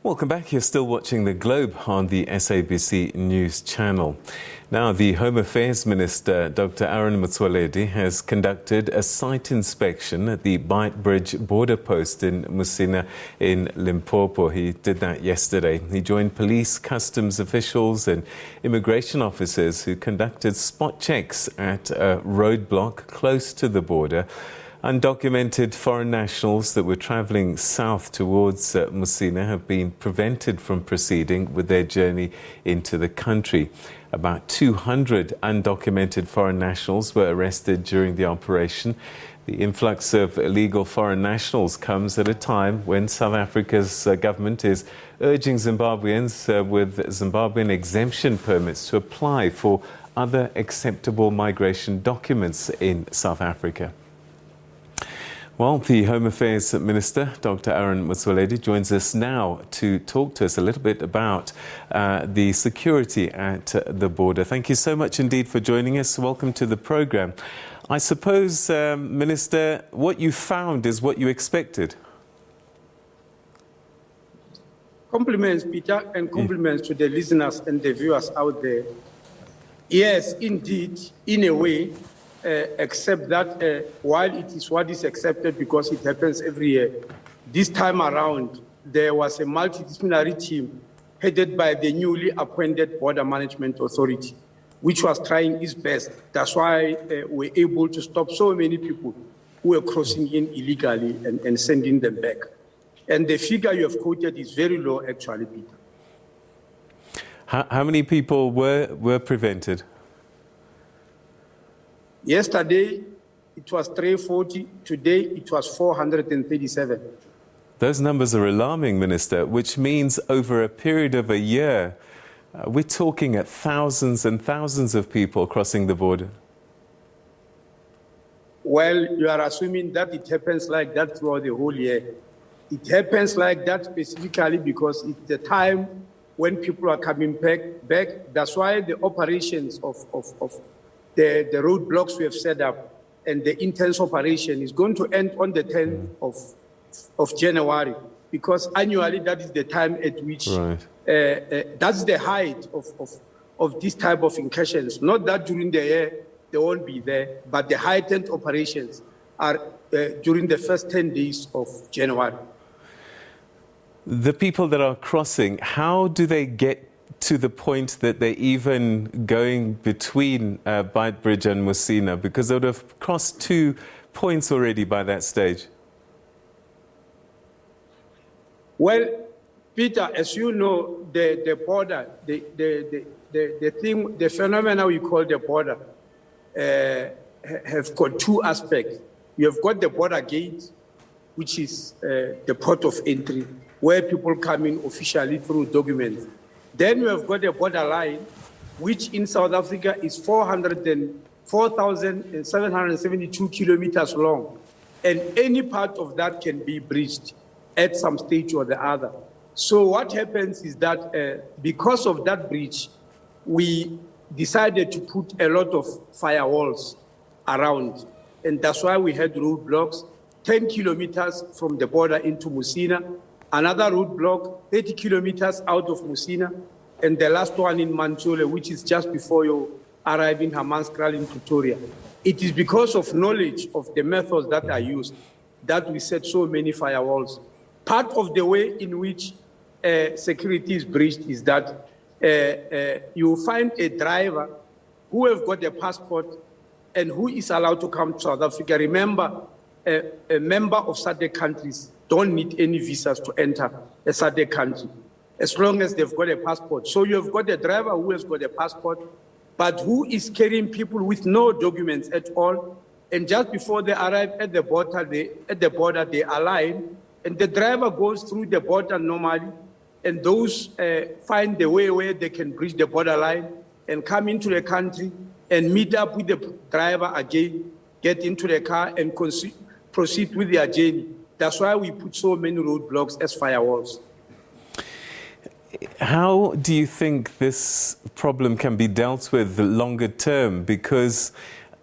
Welcome back. You're still watching The Globe on the SABC News channel. Now, the Home Affairs Minister Dr Aaron Motsoaledi has conducted a site inspection at the Beit Bridge border post in Musina in Limpopo. He did that yesterday. He joined police, customs officials and immigration officers who conducted spot checks at a roadblock close to the border. Undocumented foreign nationals that were travelling south towards Musina have been prevented from proceeding with their journey into the country. About 200 undocumented foreign nationals were arrested during the operation. The influx of illegal foreign nationals comes at a time when South Africa's government is urging Zimbabweans with Zimbabwean exemption permits to apply for other acceptable migration documents in South Africa. Well, the Home Affairs Minister, Dr Aaron Motsoaledi, joins us now to talk to us a little bit about the security at the border. Thank you so much indeed for joining us. Welcome to the programme. I suppose, Minister, what you found is what you expected. Compliments, Peter, and compliments to the listeners and the viewers out there. Yes, indeed, in a way, except that while it is what is accepted because it happens every year, this time around there was a multidisciplinary team headed by the newly appointed Border Management Authority, which was trying its best. That's why we're able to stop so many people who were crossing in illegally and sending them back. And the figure you have quoted is very low, actually, Peter. How many people were prevented? Yesterday, it was 340. Today, it was 437. Those numbers are alarming, Minister, which means over a period of a year, we're talking at thousands and thousands of people crossing the border. Well, you are assuming that it happens like that throughout the whole year. It happens like that specifically because it's the time when people are coming back. That's why the operations of the roadblocks we have set up and the intense operation is going to end on the 10th of January, because annually that is the time at which that's the height of this type of incursions. Not that during the year they won't be there, but the heightened operations are during the first 10 days of January. The people that are crossing, how do they get to the point that they're even going between Beit Bridge and Musina? Because they would have crossed 2 points already by that stage. Well, Peter, as you know, the border, the phenomena we call the border, have got 2 aspects. You have got the border gate, which is the port of entry, where people come in officially through documents. Then we have got a border line, which in South Africa is 4,772 kilometers long. And any part of that can be breached at some stage or the other. So what happens is that because of that breach, we decided to put a lot of firewalls around. And that's why we had roadblocks 10 kilometers from the border into Musina, another roadblock 30 kilometers out of Musina, and the last one in Manchole, which is just before you arrive in Hammanskraal in Pretoria. It is because of knowledge of the methods that are used that we set so many firewalls. Part of the way in which security is breached is that you find a driver who have got a passport and who is allowed to come to South Africa. Remember, a member of SADC countries don't need any visas to enter a SADC country, as long as they've got a passport. So you've got a driver who has got a passport, but who is carrying people with no documents at all. And just before they arrive at the border, they align, and the driver goes through the border normally, and those find the way where they can bridge the borderline and come into the country and meet up with the driver again, get into the car and proceed with their journey. That's why we put so many roadblocks as firewalls. How do you think this problem can be dealt with longer term? Because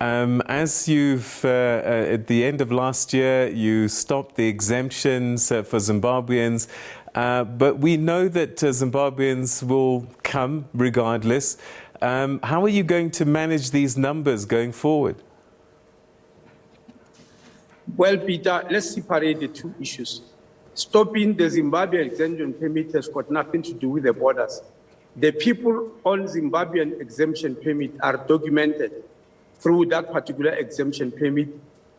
As you've, at the end of last year, you stopped the exemptions for Zimbabweans, but we know that Zimbabweans will come regardless. How are you going to manage these numbers going forward? Well, Peter, let's separate the two issues. Stopping the Zimbabwean exemption permit has got nothing to do with the borders. The people on Zimbabwean exemption permit are documented through that particular exemption permit,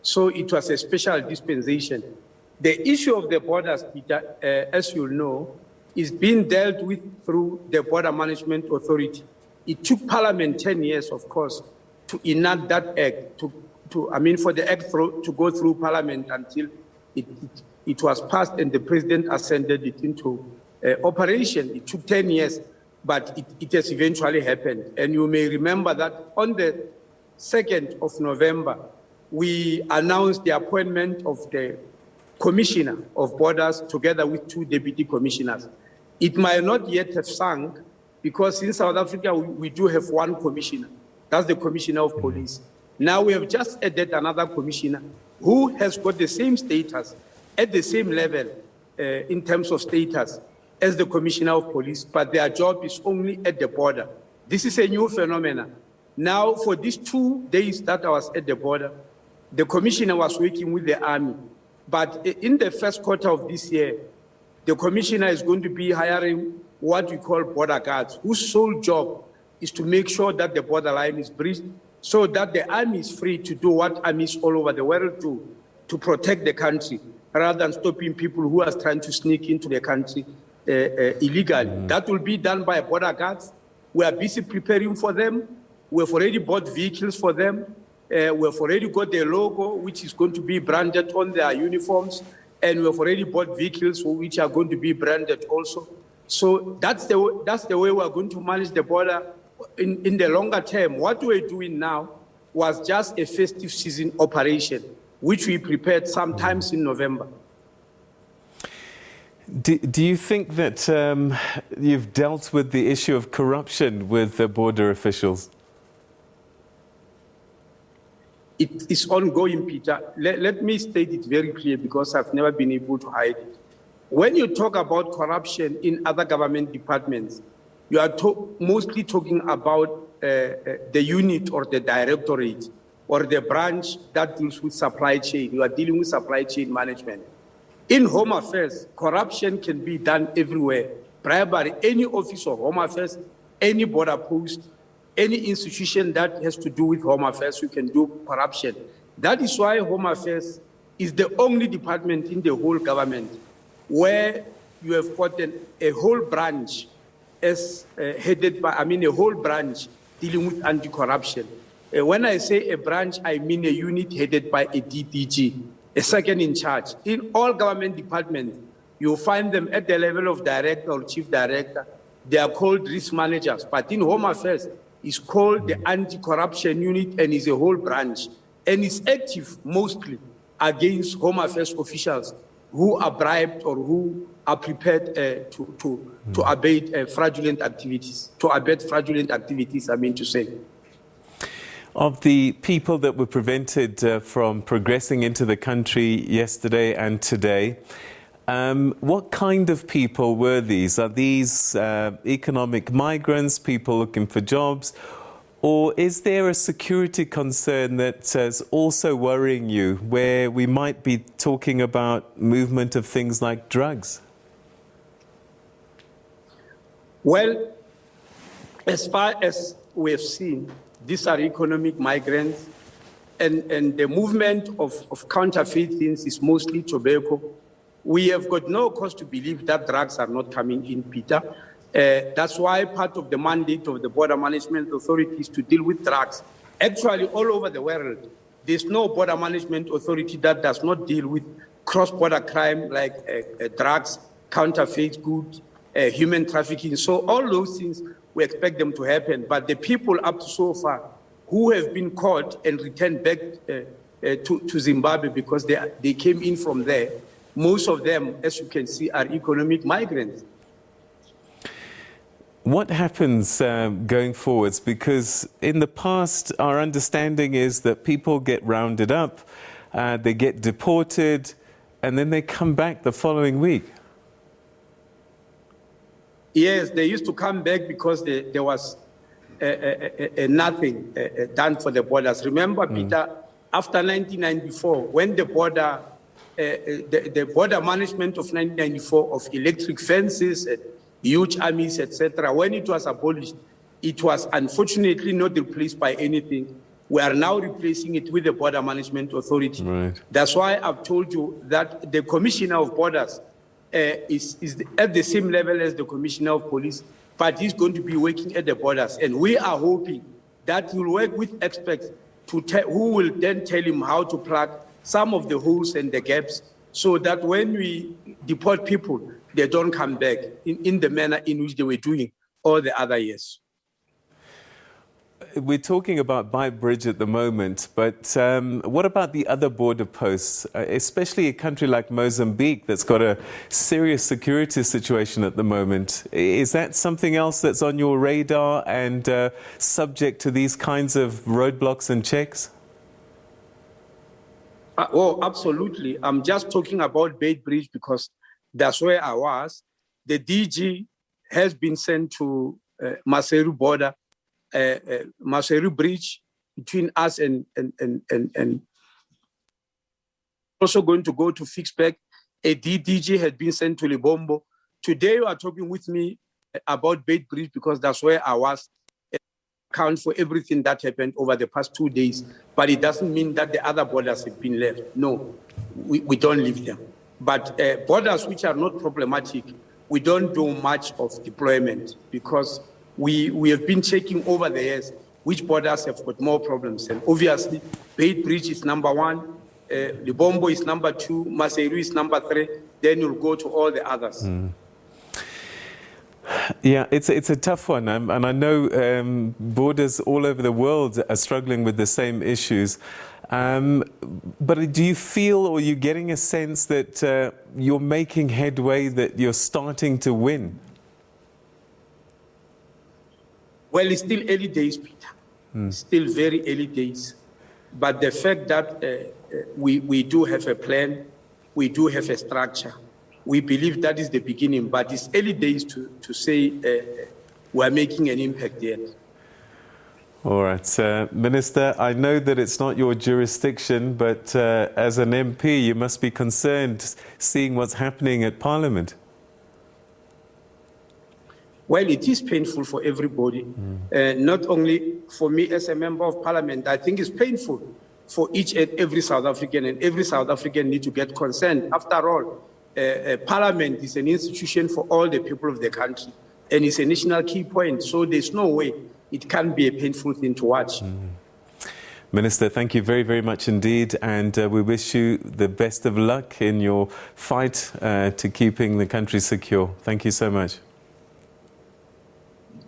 so it was a special dispensation. The issue of the borders, Peter, as you know, is being dealt with through the Border Management Authority. It took Parliament 10 years, of course, to enact that act, for the act to go through Parliament until it was passed and the President ascended it into operation. It took 10 years, but it has eventually happened. And you may remember that on the 2nd of November, we announced the appointment of the Commissioner of Borders together with 2 Deputy Commissioners. It might not yet have sunk because in South Africa, we do have 1 Commissioner. That's the Commissioner of Police. Now we have just added another Commissioner who has got the same status, at the same level in terms of status as the Commissioner of Police, but their job is only at the border. This is a new phenomenon. Now, for these 2 days that I was at the border, the Commissioner was working with the Army. But in the first quarter of this year, the Commissioner is going to be hiring what we call border guards, whose sole job is to make sure that the borderline is breached so that the Army is free to do what armies all over the world do, to protect the country, rather than stopping people who are trying to sneak into the country illegally. That will be done by border guards. We are busy preparing for them. We have already bought vehicles for them. We have already got their logo, which is going to be branded on their uniforms. And we have already bought vehicles which are going to be branded also. So that's the way we are going to manage the border in the longer term. What we're doing now was just a festive season operation, which we prepared sometimes in November. Do you think that you've dealt with the issue of corruption with the border officials? It is ongoing, Peter. Let me state it very clear because I've never been able to hide it. When you talk about corruption in other government departments, you are mostly talking about the unit or the directorate or the branch that deals with supply chain. You are dealing with supply chain management. In Home Affairs, corruption can be done everywhere. Bribery, any office of Home Affairs, any border post, any institution that has to do with Home Affairs, you can do corruption. That is why Home Affairs is the only department in the whole government where you have got a whole branch as headed by, a whole branch dealing with anti-corruption. When I say a branch, I mean a unit headed by a DPG, a second in charge. In all government departments, you'll find them at the level of director or chief director. They are called risk managers, but in Home Affairs, it's called the anti-corruption unit and is a whole branch. And it's active mostly against Home Affairs officials who are bribed or who are prepared to abate fraudulent activities, I mean to say. Of the people that were prevented from progressing into the country yesterday and today, what kind of people were these? Are these economic migrants, people looking for jobs? Or is there a security concern that is also worrying you, where we might be talking about movement of things like drugs? Well, as far as we have seen, these are economic migrants, and the movement of counterfeit things is mostly tobacco. We have got no cause to believe that drugs are not coming in, Peter. That's why part of the mandate of the Border Management Authority is to deal with drugs. Actually, all over the world, there's no Border Management Authority that does not deal with cross-border crime like drugs, counterfeit goods, human trafficking. So all those things, we expect them to happen. But the people up to so far who have been caught and returned back to Zimbabwe because they came in from there, most of them, as you can see, are economic migrants. What happens going forwards? Because in the past, our understanding is that people get rounded up, they get deported, and then they come back the following week. Yes, they used to come back because there was nothing done for the borders. Remember, Peter, after 1994, when the border management of 1994 of electric fences, huge armies, etc., when it was abolished, it was unfortunately not replaced by anything. We are now replacing it with the Border Management Authority. Right. That's why I've told you that the Commissioner of Borders is at the same level as the Commissioner of Police, but he's going to be working at the borders. And we are hoping that he'll work with experts who will then tell him how to plug some of the holes and the gaps so that when we deport people, they don't come back in the manner in which they were doing all the other years. We're talking about Beit Bridge at the moment, but what about the other border posts, especially a country like Mozambique that's got a serious security situation at the moment? Is that something else that's on your radar and subject to these kinds of roadblocks and checks? Oh, absolutely. I'm just talking about Beit Bridge because that's where I was. The DG has been sent to Maseru border, Maseru Bridge between us and also going to go to Fixback. A DDG had been sent to Limpopo. Today you are talking with me about Beit Bridge because that's where I was. Account for everything that happened over the past 2 days, but it doesn't mean that the other borders have been left. No, we don't leave them. But borders which are not problematic, we don't do much of deployment because we have been checking over the years which borders have got more problems. And obviously, Beit Bridge is number 1, Limpopo is number 2, Maseru is number 3, then you'll go to all the others. Yeah, it's a tough one, and I know borders all over the world are struggling with the same issues. But do you feel, or are you getting a sense that you're making headway, that you're starting to win? Well, it's still early days, Peter. Still very early days. But the fact that we do have a plan, we do have a structure, we believe that is the beginning, but it's early days to say we're making an impact yet. All right. Minister, I know that it's not your jurisdiction, but as an MP, you must be concerned seeing what's happening at Parliament. Well, it is painful for everybody, not only for me as a member of Parliament. I think it's painful for each and every South African, and every South African needs to get consent. After all, Parliament is an institution for all the people of the country, and it's a national key point, so there's no way it can be a painful thing to watch. Minister, thank you very, very much indeed, and we wish you the best of luck in your fight to keeping the country secure. Thank you so much.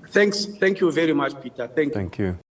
Thank you very much, Peter. Thank you.